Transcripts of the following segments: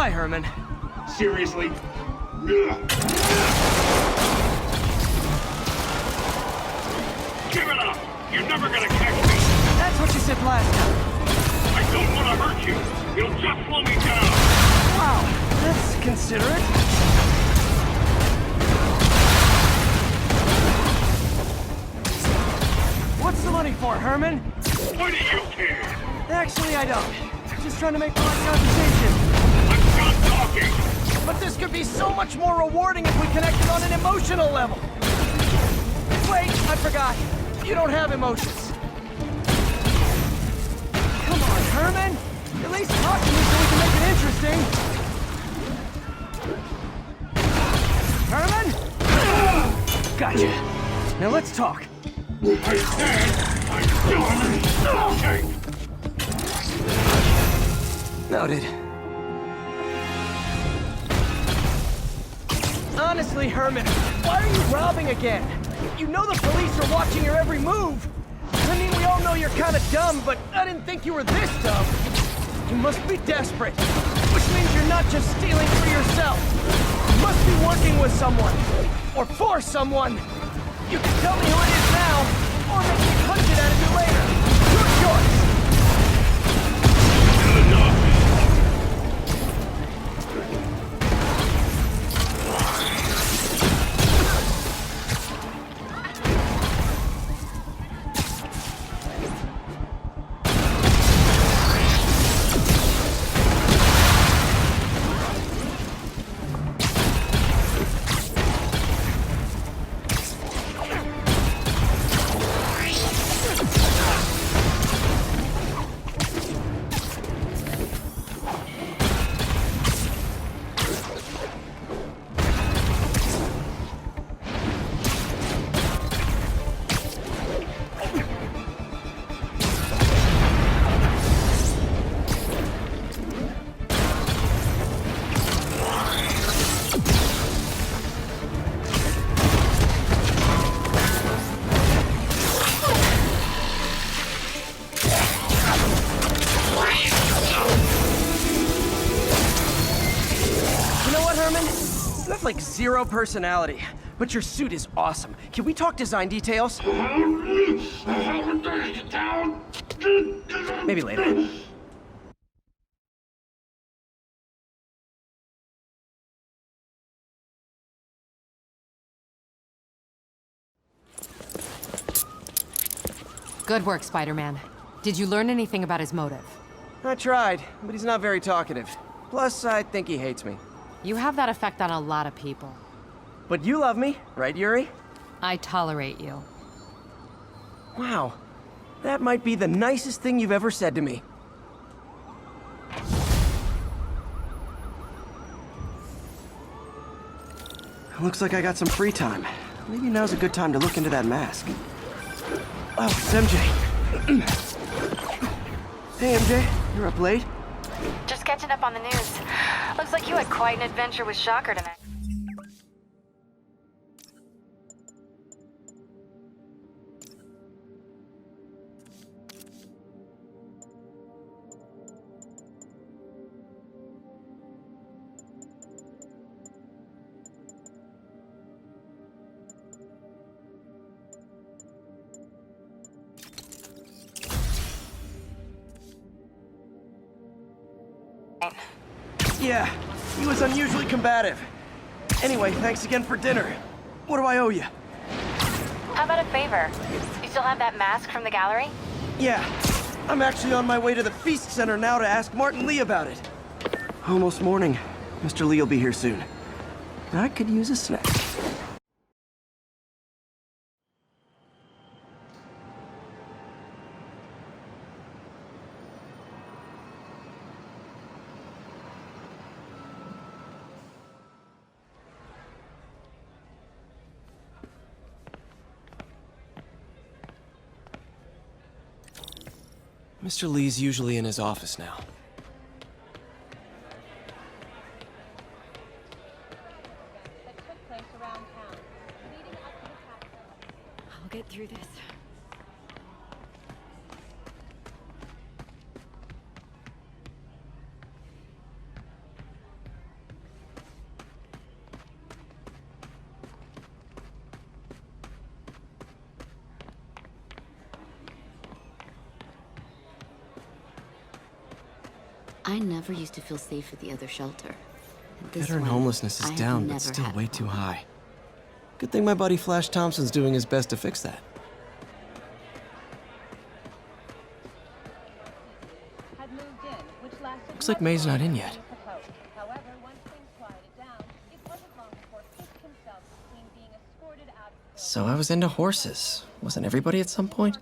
Hi, Herman. Seriously? Give it up! You're never gonna catch me! That's what you said last time. I don't want to hurt you! It'll just slow me down! Wow, that's considerate. What's the money for, Herman? Why do you care? Actually, I don't. Just trying to make polite conversation. I'm done talking! But this could be so much more rewarding if we connected on an emotional level. Wait, I forgot. You don't have emotions. Come on, Herman. At least talk to me so we can make it interesting. Herman? Gotcha. Now let's talk. I said I'm done talking! Noted. Honestly, Herman, why are you robbing again? You know the police are watching your every move. I mean, we all know you're kind of dumb, but I didn't think you were this dumb. You must be desperate, which means you're not just stealing for yourself. You must be working with someone, or for someone. You can tell me who it is now, or make me punch it out of you later. Your choice. Enough! You have like zero personality, but your suit is awesome. Can we talk design details? Maybe later. Good work, Spider-Man. Did you learn anything about his motive? I tried, but he's not very talkative. Plus, I think he hates me. You have that effect on a lot of people. But you love me, right, Yuri? I tolerate you. Wow. That might be the nicest thing you've ever said to me. Looks like I got some free time. Maybe now's a good time to look into that mask. Oh, it's MJ. Hey, MJ. You're up late? Just catching up on the news. Looks like you had quite an adventure with Shocker tonight. Yeah, he was unusually combative. Anyway, thanks again for dinner. What do I owe you? How about a favor? You still have that mask from the gallery? Yeah, I'm actually on my way to the Feast Center now to ask Matin Lee about it. Almost morning. Mr. Lee will be here soon. I could use a snack. Mr. Lee's usually in his office now. I'll get through this. I never used to feel safe at the other shelter. This Veteran one, homelessness I is have down, never but still had a way too problem. high. Good thing my buddy Flash Thompson's doing his best to fix that. Looks like May's not in yet. So I was into horses. Wasn't everybody at some point?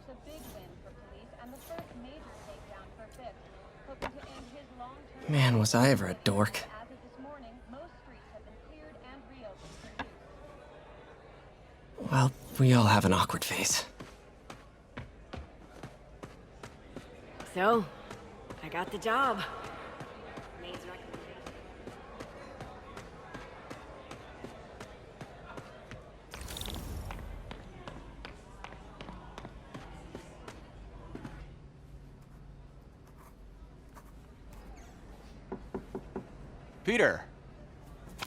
Man, was I ever a dork. Well, we all have an awkward phase. So, I got the job. Peter,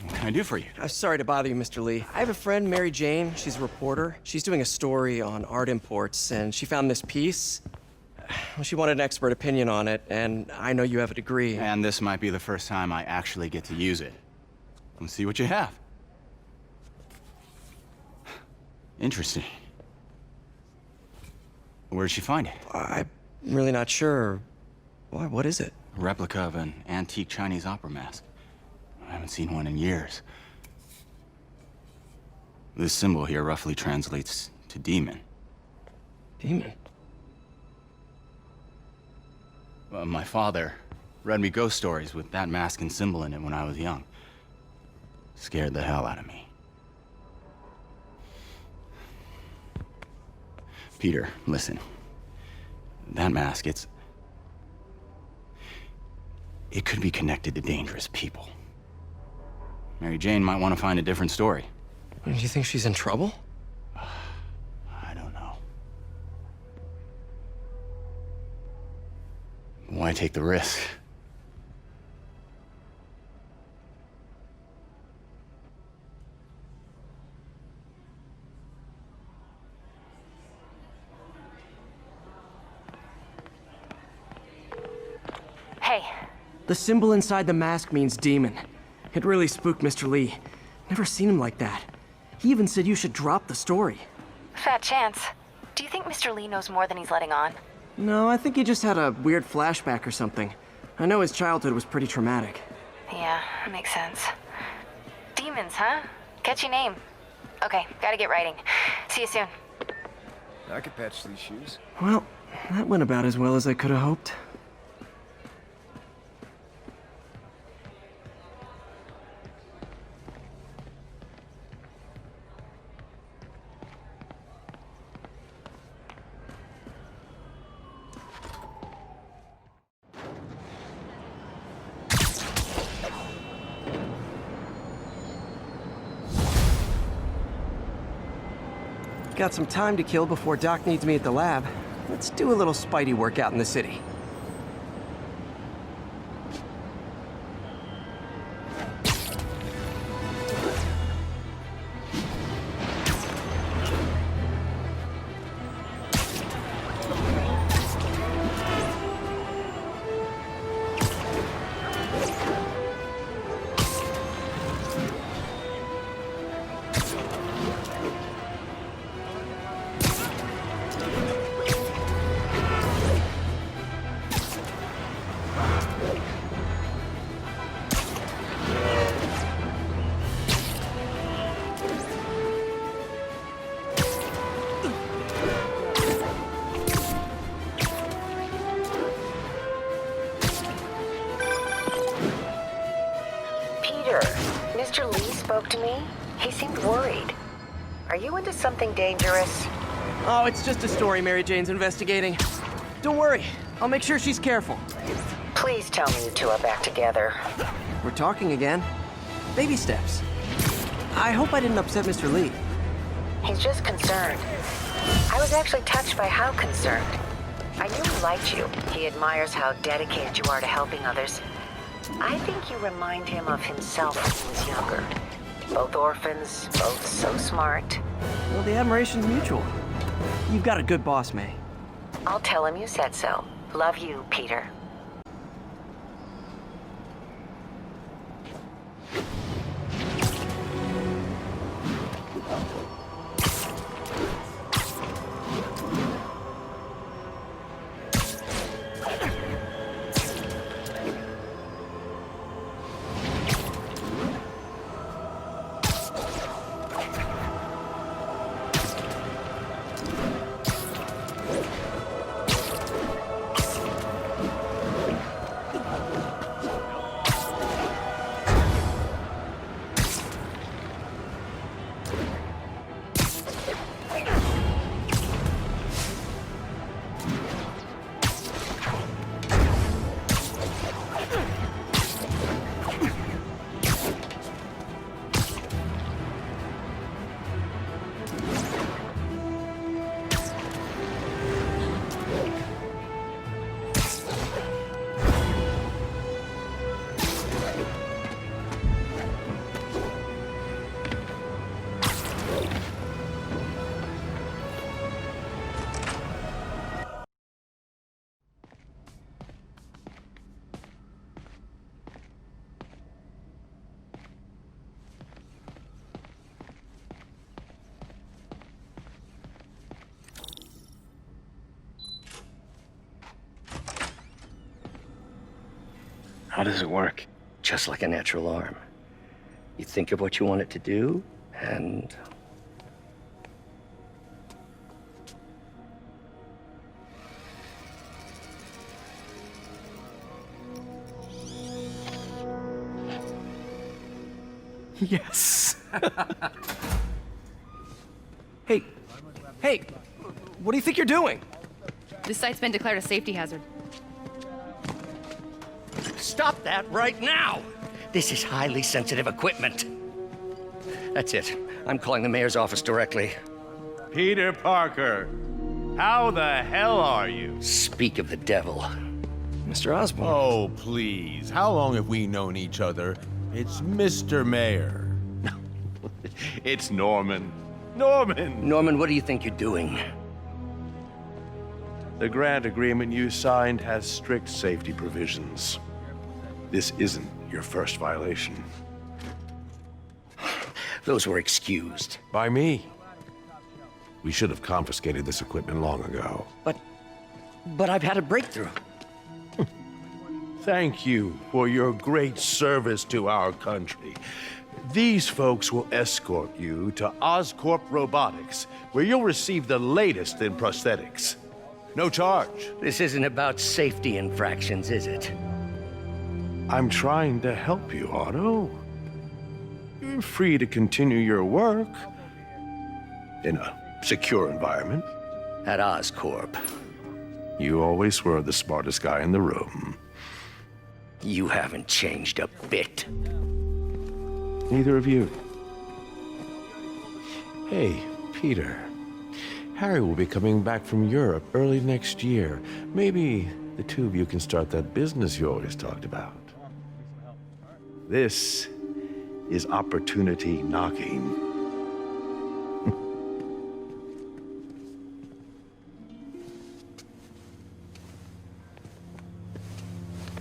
what can I do for you? Sorry to bother you, Mr. Lee. I have a friend, Mary Jane. She's a reporter. She's doing a story on art imports, and she found this piece. Well, she wanted an expert opinion on it, and I know you have a degree. And this might be the first time I actually get to use it. Let's see what you have. Interesting. Where did she find it? I'm really not sure. Why, what is it? A replica of an antique Chinese opera mask. I haven't seen one in years. This symbol here roughly translates to demon. Demon? My father read me ghost stories with that mask and symbol in it when I was young. Scared the hell out of me. Peter, listen. That mask, it could be connected to dangerous people. Mary Jane might want to find a different story. Do you think she's in trouble? I don't know. Why take the risk? Hey, The symbol inside the mask means demon. It really spooked Mr. Lee. Never seen him like that. He even said you should drop the story. fat chance. Do you think Mr. Lee knows more than he's letting on? No, I think he just had a weird flashback or something. I know his childhood was pretty traumatic. Yeah, that makes sense. Demons, huh? Catchy name. Okay, gotta get writing. See you soon. I could patch these shoes. Well, that went about as well as I could have hoped. Got some time to kill before Doc needs me at the lab. Let's do a little Spidey workout in the city. Peter, Mr. Lee spoke to me. He seemed worried. Are you into something dangerous? Oh, it's just a story Mary Jane's investigating. Don't worry, I'll make sure she's careful. Please tell me you two are back together. We're talking again. Baby steps. I hope I didn't upset Mr. Lee. He's just concerned. I was actually touched by how concerned. I knew he liked you. He admires how dedicated you are to helping others. I think you remind him of himself when he was younger. Both orphans, both so smart. Well, the admiration's mutual. You've got a good boss, May. I'll tell him you said so. Love you, Peter. How does it work? Just like a natural arm. You think of what you want it to do, and... Yes. Hey, what do you think you're doing? This site's been declared a safety hazard. Stop that right now! This is highly sensitive equipment. That's it. I'm calling the mayor's office directly. Peter Parker, how the hell are you? Speak of the devil. Mr. Osborn. Oh, please. How long have we known each other? It's Mr. Mayor. It's Norman. Norman! Norman, what do you think you're doing? The grant agreement you signed has strict safety provisions. This isn't your first violation. Those were excused. By me. We should have confiscated this equipment long ago. But I've had a breakthrough. Thank you for your great service to our country. These folks will escort you to Oscorp Robotics, where you'll receive the latest in prosthetics. No charge. This isn't about safety infractions, is it? I'm trying to help you, Otto. You're free to continue your work in a secure environment. At Oscorp. You always were the smartest guy in the room. You haven't changed a bit. Neither of you. Hey, Peter. Harry will be coming back from Europe early next year. Maybe the two of you can start that business you always talked about. This is opportunity knocking.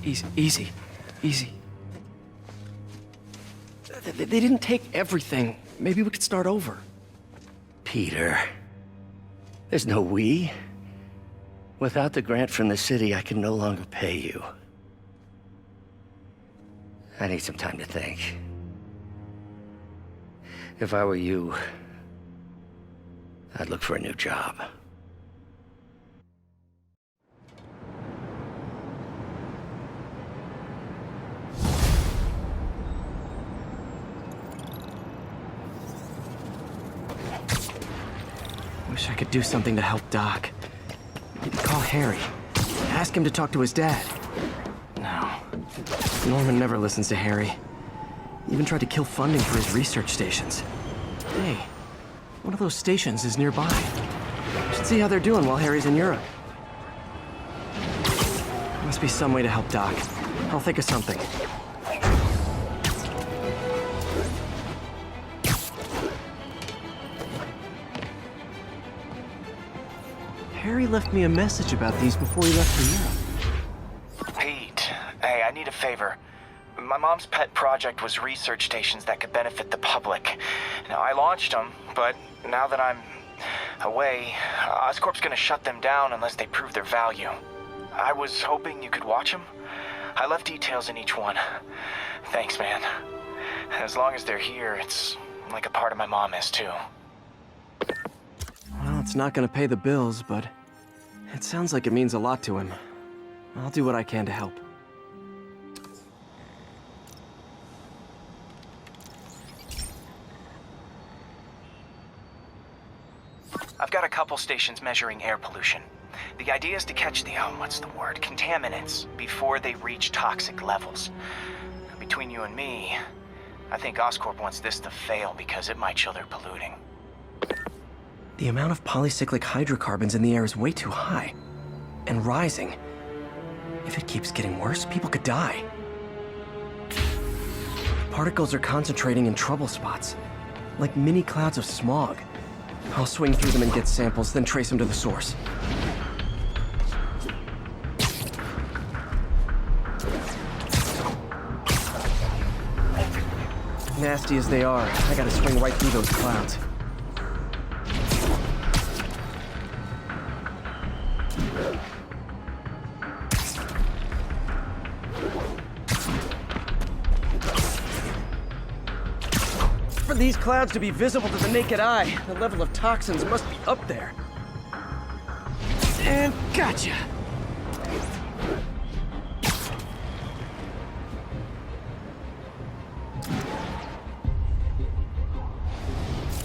Easy. They didn't take everything. Maybe we could start over. Peter. There's no we. Without the grant from the city, I can no longer pay you. I need some time to think. If I were you, I'd look for a new job. Wish I could do something to help Doc. Call Harry. Ask him to talk to his dad. No. Norman never listens to Harry. Even tried to kill funding for his research stations. Hey, one of those stations is nearby. Should see how they're doing while Harry's in Europe. Must be some way to help Doc. I'll think of something. Harry left me a message about these before he left for Europe. Pete, hey, I need a favor. My mom's pet project was research stations that could benefit the public. Now, I launched them, but now that I'm away, Oscorp's gonna shut them down unless they prove their value. I was hoping you could watch them. I left details in each one. Thanks, man. As long as they're here, it's like a part of my mom is, too. Well, it's not gonna pay the bills, but it sounds like it means a lot to him. I'll do what I can to help. I've got a couple stations measuring air pollution. The idea is to catch the, contaminants before they reach toxic levels. Between you and me, I think Oscorp wants this to fail because it might show they're polluting. The amount of polycyclic hydrocarbons in the air is way too high. And rising. If it keeps getting worse, people could die. Particles are concentrating in trouble spots, like mini clouds of smog. I'll swing through them and get samples, then trace them to the source. Nasty as they are, I gotta swing right through those clouds. For these clouds to be visible to the naked eye, the level of toxins must be up there. And gotcha!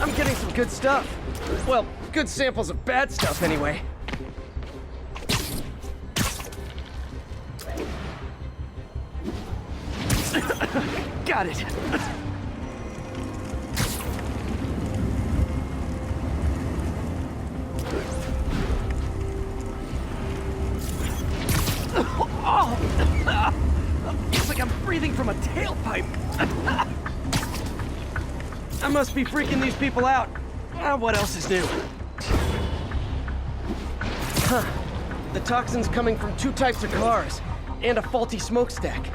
I'm getting some good stuff. Well, good samples of bad stuff anyway. Got it. Feels like I'm breathing from a tailpipe. I must be freaking these people out. What else is new? Huh. The toxin's coming from 2 types of cars, and a faulty smokestack.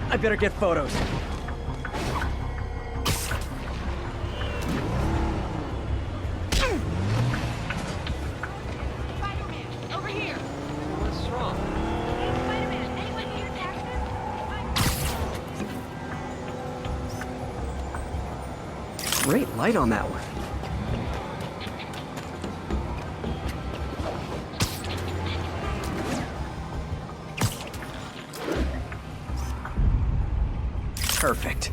I better get photos. Over here. What's wrong? Spider-Man, anyone here, Jackson? Great light on that one. Perfect.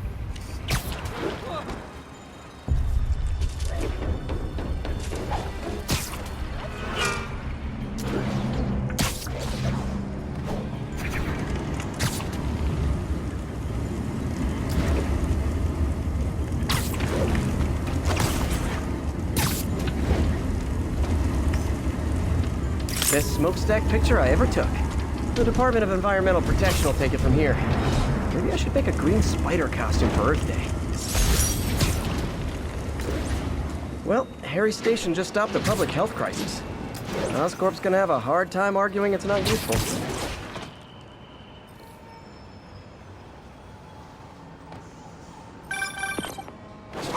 Best smokestack picture I ever took. The Department of Environmental Protection will take it from here. Maybe I should make a green spider costume for Earth Day. Well, Harry's station just stopped a public health crisis. Oscorp's gonna have a hard time arguing it's not useful.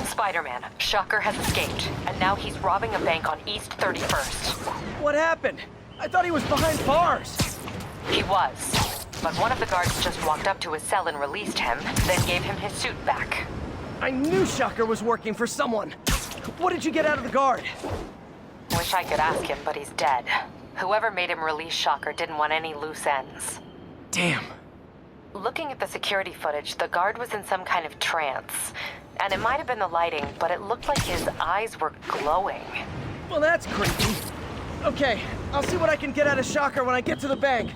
Spider-Man, Shocker has escaped, and now he's robbing a bank on East 31st. What happened? I thought he was behind bars. He was, but one of the guards just walked up to his cell and released him, then gave him his suit back. I knew Shocker was working for someone. What did you get out of the guard? Wish I could ask him, but he's dead. Whoever made him release Shocker didn't want any loose ends. Damn. Looking at the security footage, the guard was in some kind of trance. And it might have been the lighting, but it looked like his eyes were glowing. Well, that's creepy. Okay, I'll see what I can get out of Shocker when I get to the bank.